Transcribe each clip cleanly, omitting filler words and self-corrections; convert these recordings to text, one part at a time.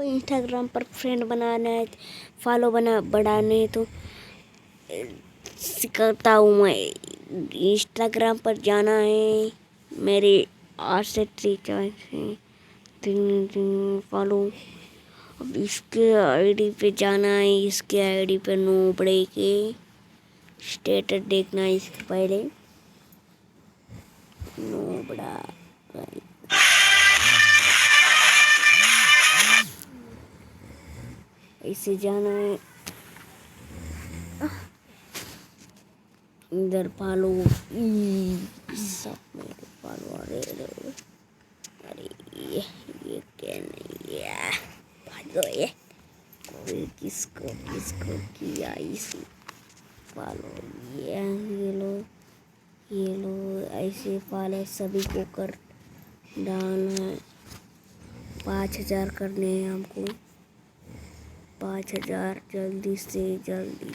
Instagram पर friend बनाना है, follow बढ़ाने है तो सिखाता हूँ मैं। इंस्टाग्राम पर जाना है, मेरे 8 से 3 फॉलो। अब इसके आईडी पे जाना है, इसके आईडी पे नोबड़े के स्टेटस देखना है। इसके पहले नोबड़ा ऐसे जाना है, इधर फॉलो सब मेरे फॉलो। अरे ये क्या नहीं है, फॉलो ये कोई किसको किया इसी फॉलो। ये लो ऐसे फॉलो सभी को कर डालना है। 5000 करने हैं हमको, 5000 जल्दी से जल्दी।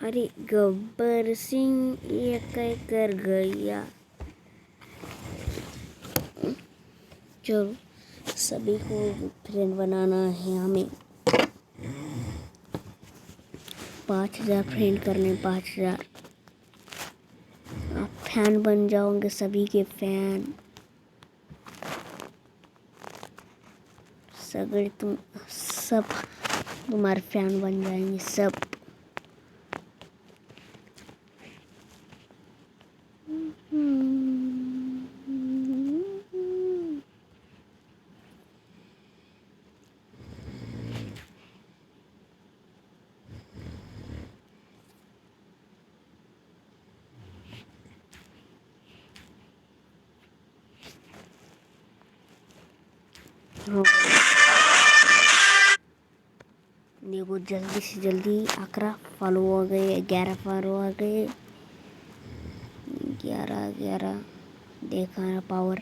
अरे गब्बर सिंह ये क्या कर गया। चलो सभी को फ्रेंड बनाना है हमें। 5000 फ्रेंड करने, 5000 आप फैन बन जाओगे, सभी के फैन सगळे सब तुम्हारे फैन बन जाएंगे सब। देखो जल्दी से जल्दी 11 फॉलो हो गए, 11 फॉलो आ गए, 11 देखा पावर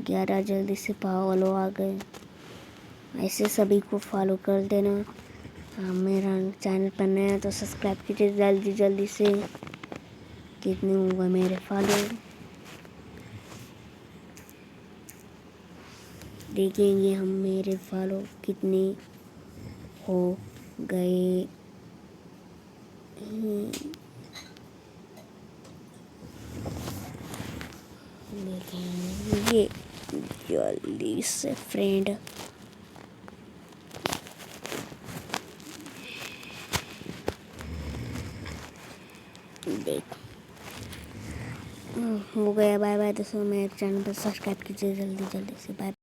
11 जल्दी से फॉलो आ गए। ऐसे सभी को फॉलो कर देना। मेरा चैनल पर नया तो सब्सक्राइब कीजिए जल्दी जल्दी से। कितने होगा मेरे फॉलो देखेंगे हम, मेरे फॉलो कितने हो गए। देखेंगे जल्दी से फ्रेंड। देख हो गया। बाय बाय दोस्तों, मेरे चैनल पर सब्सक्राइब कीजिए जल्दी जल्दी से। बाय।